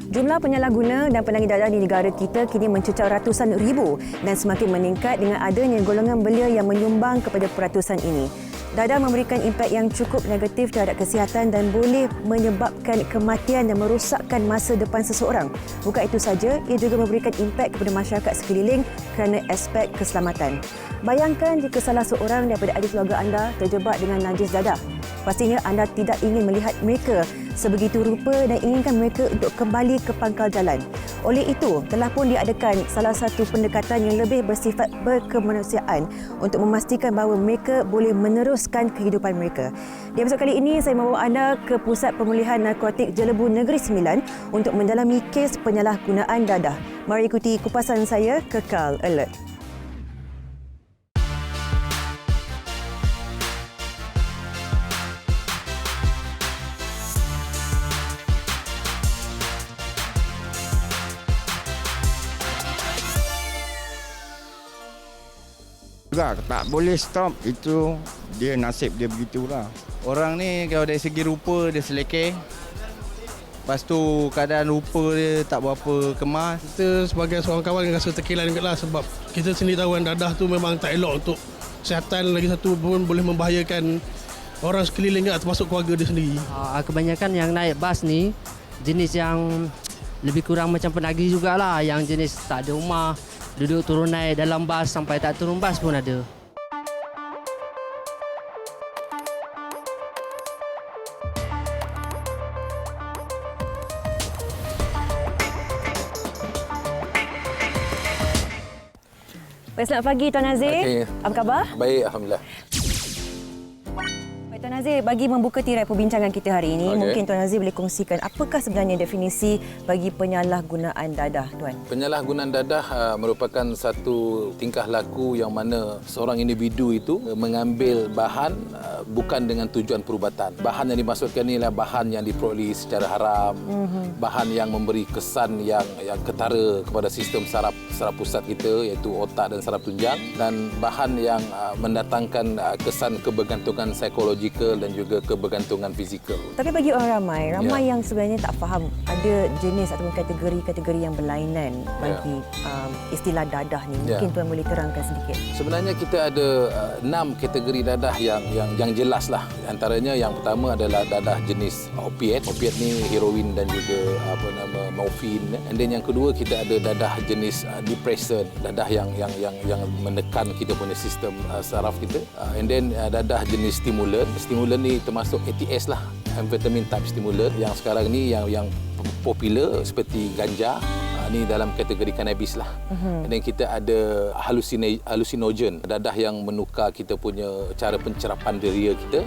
Jumlah penyalahguna dan penagih dadah di negara kita kini mencecah ratusan ribu dan semakin meningkat dengan adanya golongan belia yang menyumbang kepada peratusan ini. Dadah memberikan impak yang cukup negatif terhadap kesihatan dan boleh menyebabkan kematian dan merosakkan masa depan seseorang. Bukan itu saja, ia juga memberikan impak kepada masyarakat sekeliling kerana aspek keselamatan. Bayangkan jika salah seorang daripada ahli keluarga anda terjebak dengan najis dadah. Pastinya anda tidak ingin melihat mereka sebegitu rupa dan inginkan mereka untuk kembali ke pangkal jalan. Oleh itu, telah pun diadakan salah satu pendekatan yang lebih bersifat berkemanusiaan untuk memastikan bahawa mereka boleh meneruskan kehidupan mereka. Di episod kali ini, saya membawa anda ke Pusat Pemulihan Narkotik Jelebu Negeri Sembilan untuk mendalami kes penyalahgunaan dadah. Mari ikuti kupasan saya, Kekal Alert. Tak boleh stop, itu dia nasib dia begitulah. Orang ni kalau dari segi rupa dia selekeh. Lepas tu keadaan rupa dia tak berapa kemas. Kita sebagai seorang kawan rasa terkilan juga lah sebab kita sendiri tahu kan dadah tu memang tak elok untuk kesihatan, lagi satu pun boleh membahayakan orang sekeliling termasuk keluarga dia sendiri. Kebanyakan yang naik bas ni jenis yang lebih kurang macam penagih jugalah, yang jenis tak ada rumah, duduk turun naik dalam bas sampai tak turun bas pun ada. Selamat pagi Tuan Nazir. Okay. Apa khabar? Baik, Alhamdulillah. Baik Tuan Nazir, bagi membuka tirai perbincangan kita hari ini, mungkin Tuan Nazir boleh kongsikan apakah sebenarnya definisi bagi penyalahgunaan dadah, Tuan? Penyalahgunaan dadah merupakan satu tingkah laku yang mana seorang individu itu mengambil bahan bukan dengan tujuan perubatan. Bahan yang dimaksudkan ini adalah bahan yang diperoleh secara haram, bahan yang memberi kesan yang ketara kepada sistem saraf pusat kita, iaitu otak dan saraf tunjang, dan bahan yang mendatangkan kesan kebergantungan psikologikal dan juga kebergantungan fizikal. Tapi bagi orang ramai yang sebenarnya tak faham ada jenis ataupun kategori-kategori yang berlainan bagi istilah dadah ni. Mungkin Tuan boleh terangkan sedikit. Sebenarnya kita ada 6 kategori dadah yang jelas lah. Antaranya yang pertama adalah dadah jenis opiat. Opiat ni heroin dan juga morfin. And then yang kedua kita ada dadah jenis depressant, dadah yang menekan kita punya sistem saraf kita. And then dadah jenis stimulan. Stimulan ni termasuk ATS lah, amphetamine type stimulan, yang sekarang ni yang popular seperti ganja. Ini dalam kategori cannabis lah. Dan kita ada hallucinogen, dadah yang menukar kita punya cara pencerapan deria kita.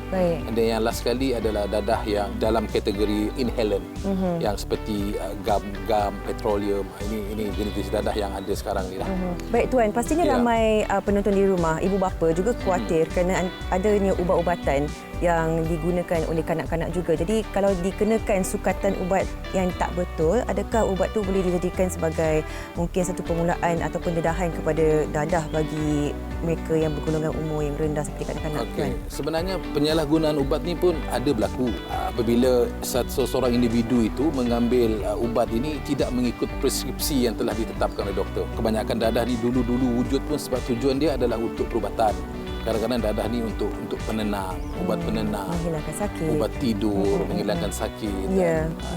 Dan yang last sekali adalah dadah yang dalam kategori inhalant, yang seperti gam, petroleum. Ini jenis dadah yang ada sekarang ni lah. Baik Tuan, pastinya ramai penonton di rumah, ibu bapa juga khawatir kerana adanya ubat-ubatan yang digunakan oleh kanak-kanak juga. Jadi kalau dikenakan sukatan ubat yang tak betul, adakah ubat tu boleh dijadikan sebagai mungkin satu permulaan ataupun dedahan kepada dadah bagi mereka yang bergolongan umur yang rendah seperti kanak-kanak? Okey. Sebenarnya penyalahgunaan ubat ni pun ada berlaku apabila seseorang individu itu mengambil ubat ini tidak mengikut preskripsi yang telah ditetapkan oleh doktor. Kebanyakan dadah ni dulu-dulu wujud pun sebab tujuan dia adalah untuk perubatan. Kadang-kadang dadah ni untuk penenang, ubat penenang, menghilangkan sakit, ubat tidur, menghilangkan sakit.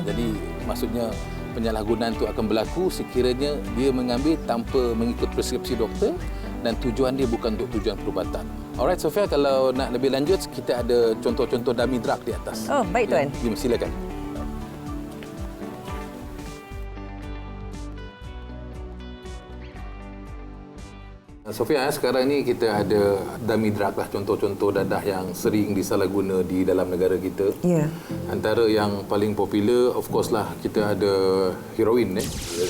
Jadi maksudnya penyalahgunaan itu akan berlaku sekiranya dia mengambil tanpa mengikut preskripsi doktor dan tujuan dia bukan untuk tujuan perubatan. Alright Sofia, kalau nak lebih lanjut kita ada contoh-contoh dummy drug di atas. Oh, baik Tuan. Silakan. Sofia, sekarang ni kita ada dummy drug lah, contoh-contoh dadah yang sering disalahguna di dalam negara kita. Antara yang paling popular, of course lah, kita ada heroin.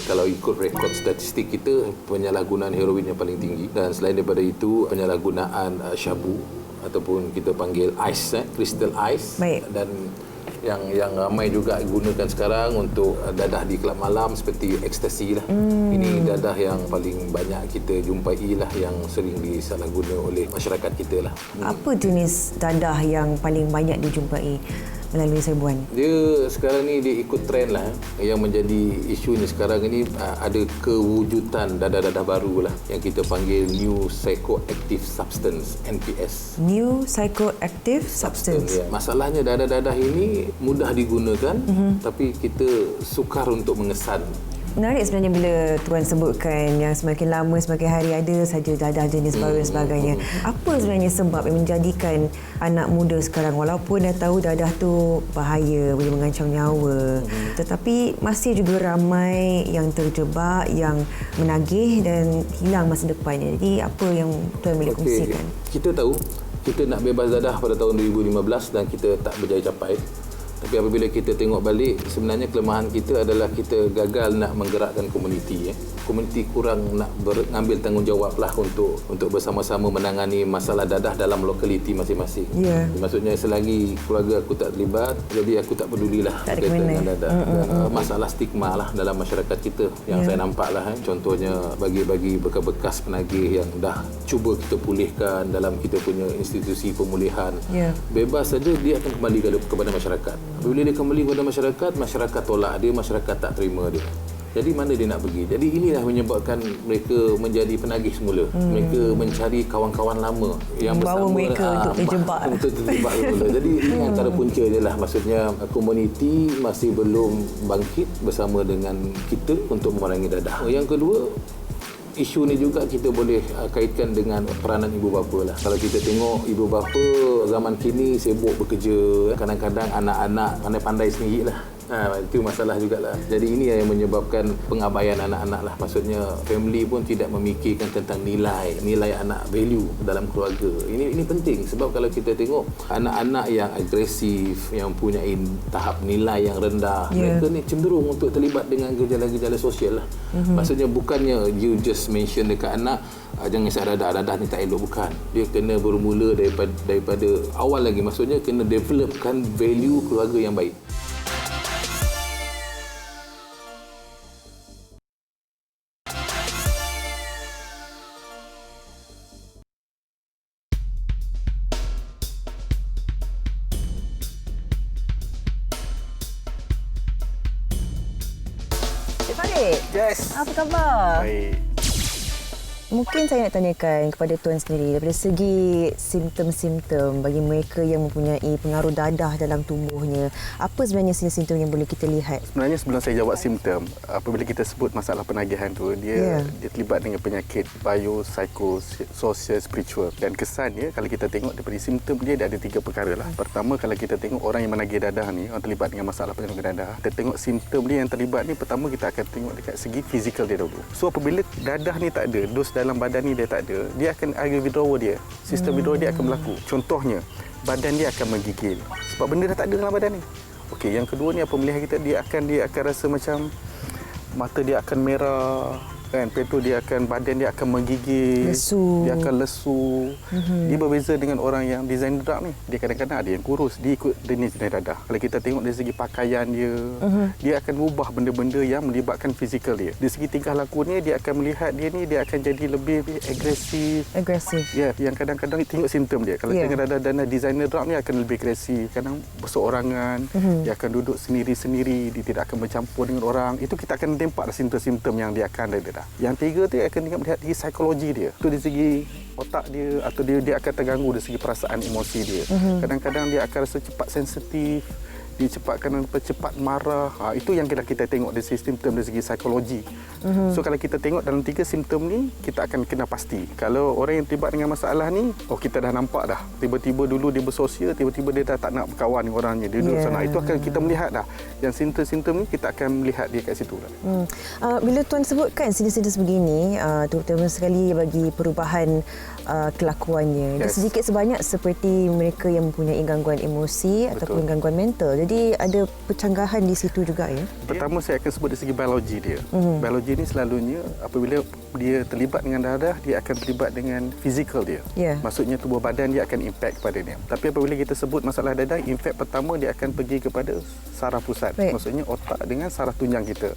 Kalau ikut rekod statistik kita, penyalahgunaan heroin yang paling tinggi. Dan selain daripada itu, penyalahgunaan syabu ataupun kita panggil ice, crystal ice. Dan yang ramai juga gunakan sekarang untuk dadah di kelab malam seperti ekstasi lah. Ini dadah yang paling banyak kita jumpai lah, yang sering disalahguna oleh masyarakat kita lah. Apa jenis dadah yang paling banyak dijumpai? melalui serbuan? Dia sekarang ni dia ikut trend lah. Yang menjadi isu ni sekarang ni ada kewujudan dadah-dadah baru lah yang kita panggil New Psychoactive Substance, NPS. New Psychoactive Substance. Ya. Masalahnya dadah-dadah ini mudah digunakan tapi kita sukar untuk mengesan. Menarik sebenarnya bila Tuan sebutkan yang semakin lama semakin hari ada saja dadah jenis baru dan sebagainya. Apa sebenarnya sebab yang menjadikan anak muda sekarang walaupun dah tahu dadah tu bahaya, boleh mengancam nyawa, tetapi masih juga ramai yang terjebak, yang menagih dan hilang masa depannya. Jadi apa yang Tuan boleh kongsikan? Kita tahu kita nak bebas dadah pada tahun 2015 dan kita tak berjaya capai. Tapi apabila kita tengok balik, sebenarnya kelemahan kita adalah kita gagal nak menggerakkan komuniti. Komuniti kurang nak mengambil tanggungjawab lah untuk bersama-sama menangani masalah dadah dalam lokaliti masing-masing. Yeah. Maksudnya selagi keluarga aku tak terlibat, jadi aku tak pedulilah berkaitan dengan dadah. Masalah stigma lah dalam masyarakat kita yang saya nampak lah. Contohnya bagi-bagi bekas-bekas penagih yang dah cuba kita pulihkan dalam kita punya institusi pemulihan. Bebas saja dia akan kembali kepada masyarakat. Apabila dia kembali kepada masyarakat, masyarakat tolak dia, masyarakat tak terima dia. Jadi mana dia nak pergi? Jadi inilah menyebabkan mereka menjadi penagih semula. Mereka mencari kawan-kawan lama yang bawa bersama mereka untuk terjebak. Untuk terjebak semula. Jadi ini antara punca dia lah. Maksudnya komuniti masih belum bangkit bersama dengan kita untuk memerangi dadah. Yang kedua, isu ni juga kita boleh kaitkan dengan peranan ibu bapa lah. Kalau kita tengok ibu bapa zaman kini sibuk bekerja, kadang-kadang anak-anak pandai-pandai sendiri lah. Itu masalah jugalah. Jadi ini yang menyebabkan pengabaian anak-anak lah. Maksudnya family pun tidak memikirkan tentang nilai anak, value dalam keluarga. Ini penting sebab kalau kita tengok anak-anak yang agresif, yang punya tahap nilai yang rendah, mereka ni cenderung untuk terlibat dengan gejala-gejala sosial lah. Maksudnya bukannya you just mention dekat anak jangan isap dadah ni tak elok, bukan. Dia kena bermula daripada awal lagi. Maksudnya kena developkan value keluarga yang baik. Yes. Apa khabar? Baik. Mungkin saya nak tanyakan kepada Tuan sendiri daripada segi simptom-simptom bagi mereka yang mempunyai pengaruh dadah dalam tubuhnya. Apa sebenarnya simptom yang boleh kita lihat? Sebenarnya sebelum saya jawab simptom, apabila kita sebut masalah penagihan tu, dia terlibat dengan penyakit bio, psiko, sosial, spiritual. Dan kesannya kalau kita tengok daripada simptom dia ada 3 perkara lah. Pertama, kalau kita tengok orang yang menagih dadah ni, orang terlibat dengan masalah penyakit dadah, kita tengok simptom dia yang terlibat ni, pertama kita akan tengok dekat segi fizikal dia dulu. So apabila dadah ni tak ada, dos dalam badan ni dia tak ada, dia akan ada withdrawal dia. Sistem withdrawal dia akan berlaku. Contohnya, badan dia akan menggigil. Sebab benda dah tak ada dalam badan ni. Okey, yang kedua ni apa melihat kita, dia akan rasa macam mata dia akan merah, kan? Lepas tu dia akan, badan dia akan menggigil, lesu. Dia akan lesu. Dia berbeza dengan orang yang design dadah ni. Dia kadang-kadang ada yang kurus, dia ikut jenis dadah. Kalau kita tengok dari segi pakaian dia, dia akan ubah benda-benda yang melibatkan fizikal dia. Dari segi tingkah laku ni, dia akan melihat dia ni, dia akan jadi lebih agresif. Ya, yang kadang-kadang tengok simptom dia. Kalau tengok dadah designer dadah ni akan lebih agresif, kadang berseorangan, dia akan duduk sendiri-sendiri, dia tidak akan bercampur dengan orang. Itu kita akan nampak simptom-simptom yang dia akan ada. Yang tiga tu akan melihat dari psikologi dia. Itu dari segi otak dia atau dia akan terganggu dari segi perasaan emosi dia. Kadang-kadang dia akan rasa cepat sensitif, dia cepat marah. Itu yang kita tengok dari simptom dari segi psikologi. So kalau kita tengok dalam 3 simptom ni, kita akan kena pasti. Kalau orang yang terlibat dengan masalah ni, kita dah nampak dah. Tiba-tiba dulu dia bersosial, tiba-tiba dia dah tak nak berkawan dengan orangnya. Dia duduk sana. Itu akan kita melihat dah. Yang simptom-simptom ni kita akan melihat dia kat situ. Bila Tuan sebutkan sinis-sinis begini, terutama sekali bagi perubahan kelakuannya, dia sedikit sebanyak seperti mereka yang mempunyai gangguan emosi ataupun gangguan mental. Jadi ada pencanggahan di situ juga ya. Pertama saya akan sebut dari segi biologi dia. Biologi ni selalunya apabila dia terlibat dengan dadah, dia akan terlibat dengan fizikal dia. Maksudnya tubuh badan dia akan impact kepada dia. Tapi apabila kita sebut masalah dadah, impact pertama dia akan pergi kepada saraf pusat. Maksudnya otak dengan saraf tunjang kita.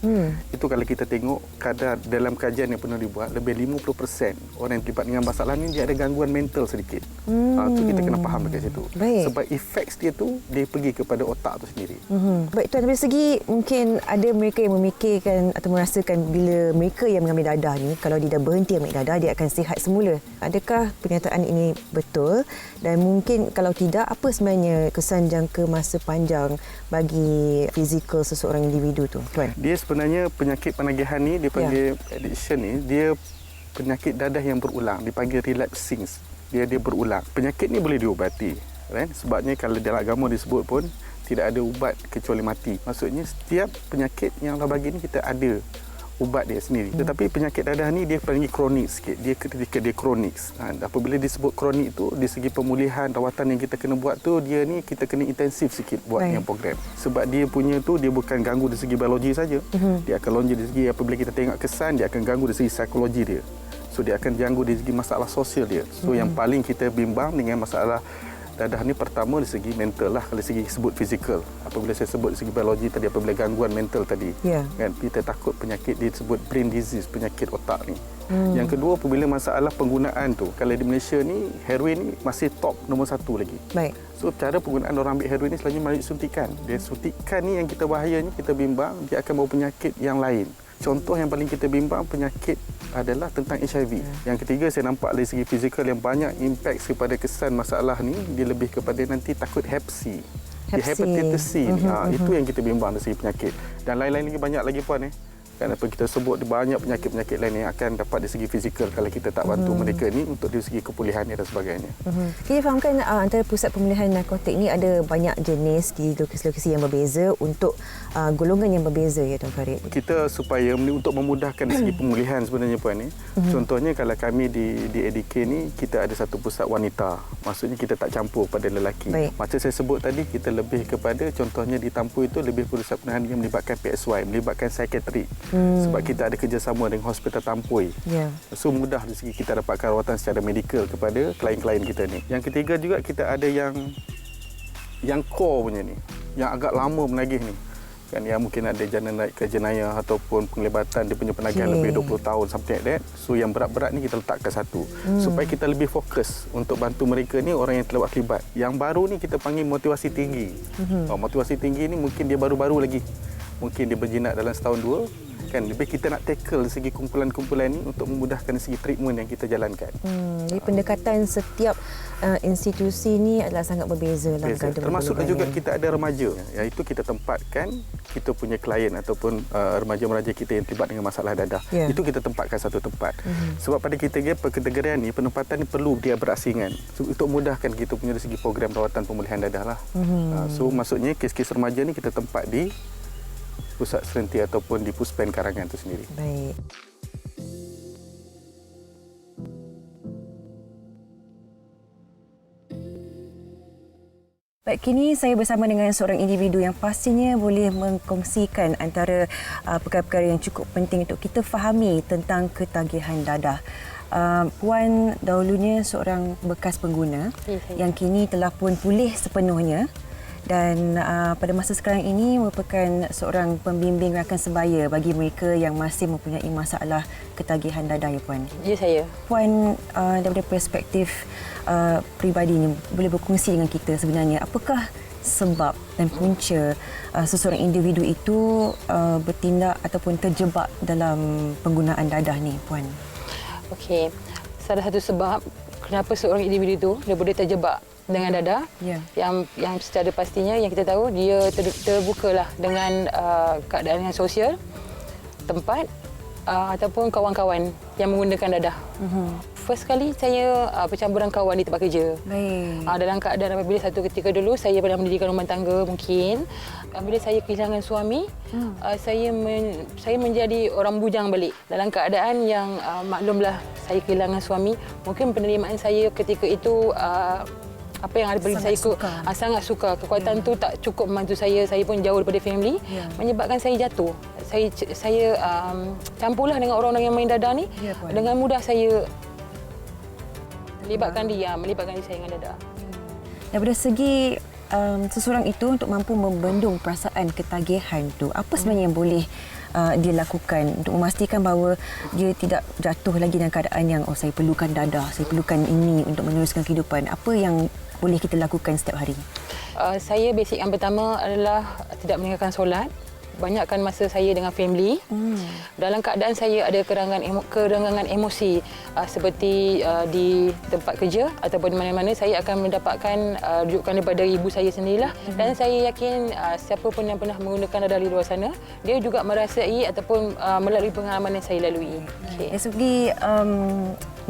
Itu kalau kita tengok kadar dalam kajian yang pernah dibuat, lebih 50% orang yang terlibat dengan masalah ni dia ada gangguan mental sedikit. Tu kita kena faham dekat situ. Baik. Sebab efek dia tu dia pergi kepada otak tu sendiri. Baik Tuan, dari segi mungkin ada mereka yang memikirkan atau merasakan bila mereka yang mengambil dadah ni, kalau dia dah berhenti ambil dadah, dia akan sihat semula. Adakah pernyataan ini betul? Dan mungkin kalau tidak, apa sebenarnya kesan jangka masa panjang bagi fizikal seseorang individu tu, Tuan? Dia sebenarnya penyakit penagihan ni, dia panggil addiction ni, dia penyakit dadah yang berulang, dipanggil relapsing. Dia berulang. Penyakit ni boleh diubati, kan? Sebabnya kalau dalam agama disebut pun tidak ada ubat kecuali mati. Maksudnya setiap penyakit yang Allah bagi ni kita ada ubat dia sendiri. Tetapi penyakit dadah ni dia panggil kronik sikit. Dia ketika dia kronik. Apabila disebut kronik tu, di segi pemulihan rawatan yang kita kena buat tu, dia ni kita kena intensif sikit buat yang program. Sebab dia punya tu dia bukan ganggu dari segi biologi saja. Dia akan lonjak dari segi apabila kita tengok kesan, dia akan ganggu dari segi psikologi dia. So dia akan ganggu dari segi masalah sosial dia. So yang paling kita bimbang dengan masalah dadah ni pertama dari segi mental lah, kalau dari segi sebut fizikal. Apabila saya sebut dari segi biologi tadi, apabila gangguan mental tadi, kan kita takut penyakit disebut brain disease, penyakit otak ni. Yang kedua, apabila masalah penggunaan tu, kalau di Malaysia ni heroin ni masih top nombor 1 lagi. Baik. So cara penggunaan orang ambil heroin ni selalunya melalui suntikan. Dia suntikan ni yang kita bahayanya, kita bimbang dia akan bawa penyakit yang lain. Contoh yang paling kita bimbang penyakit adalah tentang HIV. Yang ketiga, saya nampak dari segi fizikal yang banyak impact kepada kesan masalah ni, dia lebih kepada nanti takut Hep C. Hepatitis C. Itu yang kita bimbang dari segi penyakit. Dan lain-lain lagi banyak lagi puan. Kenapa kita sebut banyak penyakit-penyakit lain yang akan dapat dari segi fizikal kalau kita tak bantu mereka ni untuk dari segi kepulihan dan sebagainya. Kita fahamkan antara pusat pemulihan narkotik ni ada banyak jenis di lokasi-lokasi yang berbeza untuk golongan yang berbeza, ya Tuan Farid. Kita supaya untuk memudahkan dari segi pemulihan sebenarnya puan ni. Contohnya kalau kami di ADK ni kita ada satu pusat wanita. Maksudnya kita tak campur pada lelaki. Macam saya sebut tadi, kita lebih kepada contohnya di Tampu itu lebih pusat pemulihan yang melibatkan PSY, melibatkan psikiatrik. Sebab kita ada kerjasama dengan Hospital Tampui. So mudah dari segi kita dapatkan rawatan secara medikal kepada klien-klien kita ni. Yang ketiga juga kita ada yang core punya ni, yang agak lama menagih ni. Kan yang mungkin ada jenayah ataupun penglibatan dia punya penagihan lebih 20 tahun something like that. So yang berat-berat ni kita letakkan satu. Supaya kita lebih fokus untuk bantu mereka ni orang yang terlibat. Yang baru ni kita panggil motivasi tinggi. Motivasi tinggi ni mungkin dia baru-baru lagi. Mungkin dia berjinak dalam setahun dua. Kan lebih kita nak tackle segi kumpulan-kumpulan ini untuk memudahkan segi treatment yang kita jalankan. Jadi pendekatan setiap institusi ni adalah sangat berbeza lah. Termasuk juga kita ada remaja, iaitu kita tempatkan kita punya klien ataupun remaja-remaja kita yang terlibat dengan masalah dadah. Itu kita tempatkan satu tempat. Sebab pada kita penkategorian ni, penempatan ni perlu dia berasingan untuk mudahkan kita punya segi program rawatan pemulihan dadah lah. So maksudnya kes-kes remaja ni kita tempat di Pusat Serenti ataupun di Puspen Karangan itu sendiri. Baik. Baik, kini saya bersama dengan seorang individu yang pastinya boleh mengkongsikan antara perkara-perkara yang cukup penting untuk kita fahami tentang ketagihan dadah. Puan dahulunya seorang bekas pengguna yang kini telah pun pulih sepenuhnya. Dan pada masa sekarang ini merupakan seorang pembimbing rakan sebaya bagi mereka yang masih mempunyai masalah ketagihan dadah, ya Puan? Ya, saya. Puan, daripada perspektif peribadinya, boleh berkongsi dengan kita sebenarnya apakah sebab dan punca seseorang individu itu bertindak ataupun terjebak dalam penggunaan dadah ni, Puan? Okey. Salah satu sebab kenapa seorang individu itu dia boleh terjebak dengan dadah, yang secara pastinya yang kita tahu dia terbukalah dengan keadaan yang sosial, tempat ataupun kawan-kawan yang menggunakan dadah. First kali saya percamburan kawan di tempat kerja. Dalam keadaan apabila satu ketika dulu saya pernah mendirikan rumah tangga mungkin. Bila saya kehilangan suami, saya menjadi orang bujang balik. Dalam keadaan yang maklumlah saya kehilangan suami, mungkin penerimaan saya ketika itu apa yang ada bagi saya sangat suka. Kekuatan tu tak cukup membantu saya pun jauh daripada family, menyebabkan saya jatuh. Saya campurlah dengan orang-orang yang main dadah ni. Dengan mudah saya melibatkan dia saya dengan dadah. Daripada segi seseorang itu untuk mampu membendung perasaan ketagihan tu, apa sebenarnya yang boleh dia lakukan untuk memastikan bahawa dia tidak jatuh lagi dalam keadaan yang saya perlukan dadah, saya perlukan ini untuk meneruskan kehidupan. Apa yang boleh kita lakukan setiap hari? Saya basic yang pertama adalah tidak meninggalkan solat. Banyakkan masa saya dengan family. Dalam keadaan saya ada kerenggangan emosi seperti di tempat kerja ataupun di mana-mana, saya akan mendapatkan rujukan daripada ibu saya sendirilah. Dan saya yakin siapa pun yang pernah menggunakan dadah di luar sana, dia juga merasai ataupun melalui pengalaman yang saya lalui. Dari segi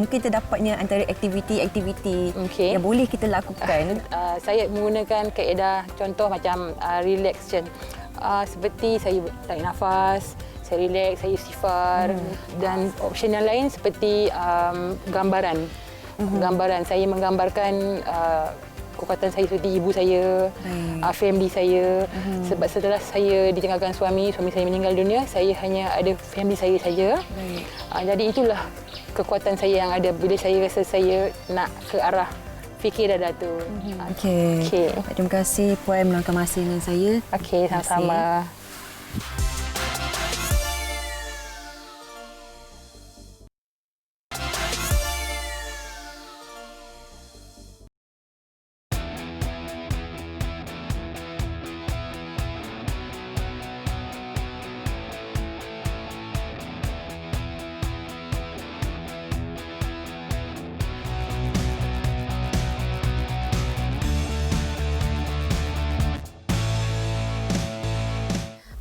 mungkin terdapatnya antara aktiviti-aktiviti yang boleh kita lakukan. Saya menggunakan kaedah contoh macam relaxation. Seperti saya tarik nafas, saya relax, saya istighfar, dan option yang lain seperti gambaran. Gambaran, saya menggambarkan kekuatan saya seperti ibu saya, family saya. Sebab setelah saya ditinggalkan suami saya meninggal dunia, saya hanya ada family saya saja. Jadi itulah kekuatan saya yang ada bila saya rasa saya nak ke arah fikir dadah tu. Okey. Terima kasih Puan meluangkan masa dengan saya. Okey, sama-sama.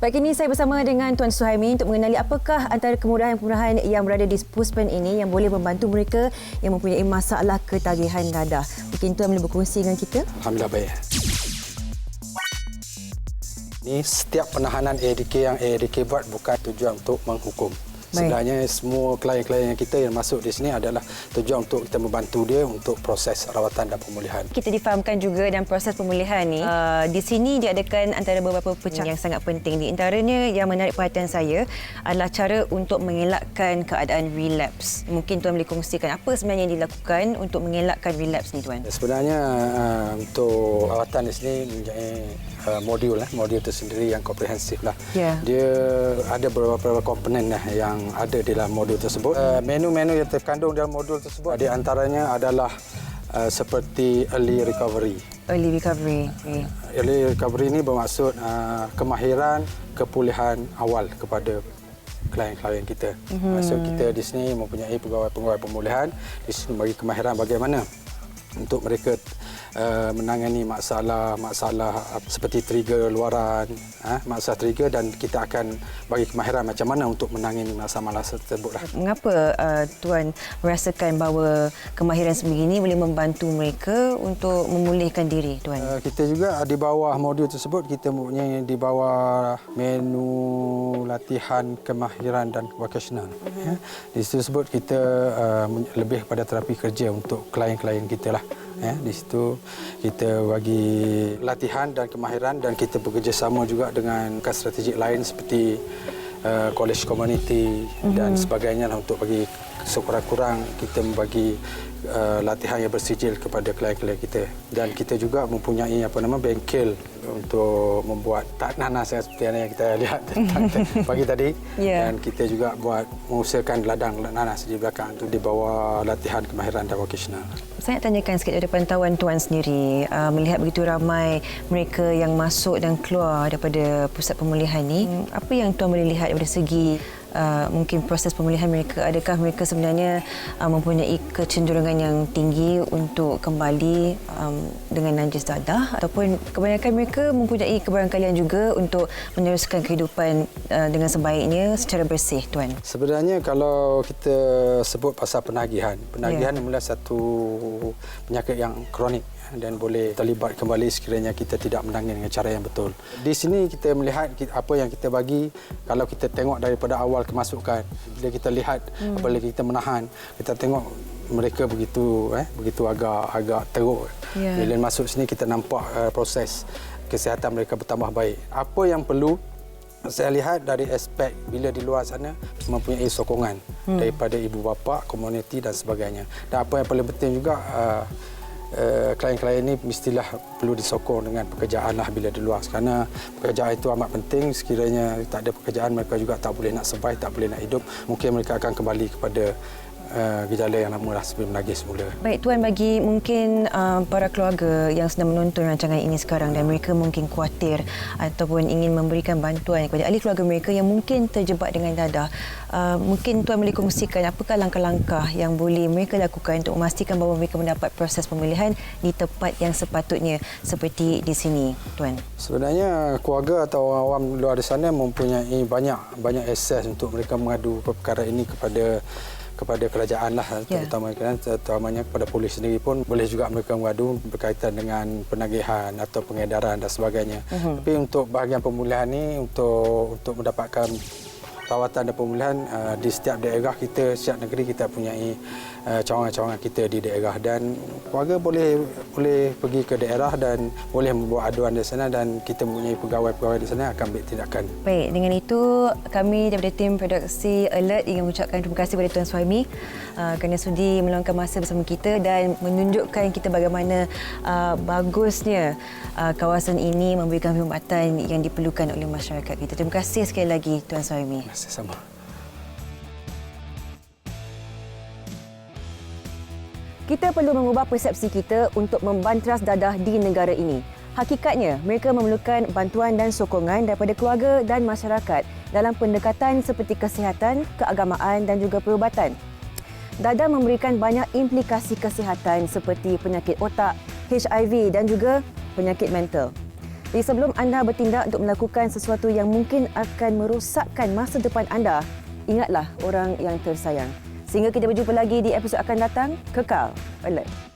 Pagi ini saya bersama dengan Tuan Suhaimi untuk mengenali apakah antara kemudahan-kemudahan yang berada di Puspen ini yang boleh membantu mereka yang mempunyai masalah ketagihan dadah. Mungkin Tuan boleh berkongsi dengan kita? Alhamdulillah baik. Ini setiap penahanan ADK yang ADK buat bukan tujuan untuk menghukum. Sebenarnya semua klien-klien yang kita yang masuk di sini adalah tujuan untuk kita membantu dia untuk proses rawatan dan pemulihan. Kita difahamkan juga dalam proses pemulihan ni, di sini diadakan antara beberapa pecahan yang sangat penting. Di antaranya yang menarik perhatian saya adalah cara untuk mengelakkan keadaan relapse. Mungkin Tuan boleh kongsikan apa sebenarnya yang dilakukan untuk mengelakkan relapse ni, Tuan? Sebenarnya untuk rawatan di sini mempunyai modul tersendiri yang komprehensif lah. Dia ada beberapa komponen yang ada dalam modul tersebut. Menu-menu yang terkandung dalam modul tersebut di antaranya adalah seperti early recovery. Early recovery. Early recovery ini bermaksud kemahiran kepulihan awal kepada klien-klien kita. Maksud kita di sini mempunyai pegawai-pegawai pemulihan di sini bagi kemahiran bagaimana untuk mereka menangani masalah seperti trigger luaran, masalah trigger, dan kita akan bagi kemahiran macam mana untuk menangani masalah tersebut. Mengapa Tuan merasakan bahawa kemahiran sebegini boleh membantu mereka untuk memulihkan diri, Tuan? Kita juga di bawah modul tersebut kita mempunyai di bawah menu latihan kemahiran dan vocational. Di situ tersebut kita lebih pada terapi kerja untuk klien-klien kita lah. Di situ kita bagi latihan dan kemahiran, dan kita bekerjasama juga dengan strategik lain seperti college community dan sebagainya lah, untuk bagi sekurang-kurang kita membagi latihan yang bersijil kepada klien-klien kita. Dan kita juga mempunyai bengkel untuk membuat nanas seperti yang kita lihat pagi tadi. Dan kita juga mengusahakan ladang nanas di belakang itu di bawah latihan kemahiran dan vocational. Saya nak tanyakan sikit dari pantauan Tuan sendiri, melihat begitu ramai mereka yang masuk dan keluar daripada pusat pemulihan ni, apa yang Tuan boleh lihat dari segi mungkin proses pemulihan mereka? Adakah mereka sebenarnya mempunyai kecenderungan yang tinggi untuk kembali dengan najis dadah, ataupun kebanyakan mereka mempunyai kebarangkalian juga untuk meneruskan kehidupan dengan sebaiknya secara bersih, Tuan? Sebenarnya kalau kita sebut pasal penagihan adalah satu penyakit yang kronik dan boleh terlibat kembali sekiranya kita tidak menangani dengan cara yang betul. Di sini kita melihat apa yang kita bagi. Kalau kita tengok daripada awal kemasukan, bila kita lihat apabila kita menahan, kita tengok mereka begitu agak teruk. Bila masuk sini kita nampak proses kesihatan mereka bertambah baik. Apa yang perlu saya lihat dari aspek bila di luar sana mempunyai sokongan daripada ibu bapa, komuniti dan sebagainya. Dan apa yang paling penting juga klien-klien ini mestilah perlu disokong dengan pekerjaan lah bila di luar. Kerana pekerjaan itu amat penting. Sekiranya tak ada pekerjaan, mereka juga tak boleh nak survive, tak boleh nak hidup. Mungkin mereka akan kembali kepada gejala yang lama lah sebelum menagih semula. Baik Tuan, bagi mungkin para keluarga yang sedang menonton rancangan ini sekarang dan mereka mungkin khawatir ataupun ingin memberikan bantuan kepada ahli keluarga mereka yang mungkin terjebak dengan dadah, mungkin Tuan boleh kongsikan apakah langkah-langkah yang boleh mereka lakukan untuk memastikan bahawa mereka mendapat proses pemilihan di tempat yang sepatutnya seperti di sini, Tuan? Sebenarnya keluarga atau awam luar di sana mempunyai banyak akses untuk mereka mengadu perkara ini kepada kerajaan lah, terutamanya kepada polis sendiri pun boleh juga mereka mengadu berkaitan dengan penagihan atau pengedaran dan sebagainya. Tapi untuk bahagian pemulihan ni, untuk mendapatkan rawatan dan pemulihan di setiap daerah kita, setiap negeri kita punyai cawangan-cawangan kita di daerah, dan warga boleh pergi ke daerah dan boleh membuat aduan di sana, dan kita mempunyai pegawai-pegawai di sana akan ambil tindakan. Baik, dengan itu kami daripada tim produksi Alert ingin mengucapkan terima kasih kepada Tuan Suhaimi kerana sudi meluangkan masa bersama kita dan menunjukkan kita bagaimana bagusnya kawasan ini memberikan perkhidmatan yang diperlukan oleh masyarakat kita. Terima kasih sekali lagi Tuan Suhaimi. Terima kasih sama. Kita perlu mengubah persepsi kita untuk membantras dadah di negara ini. Hakikatnya, mereka memerlukan bantuan dan sokongan daripada keluarga dan masyarakat dalam pendekatan seperti kesihatan, keagamaan dan juga perubatan. Dadah memberikan banyak implikasi kesihatan seperti penyakit otak, HIV dan juga penyakit mental. Jadi sebelum anda bertindak untuk melakukan sesuatu yang mungkin akan merosakkan masa depan anda, ingatlah orang yang tersayang. Sehingga kita berjumpa lagi di episod akan datang, kekal alert.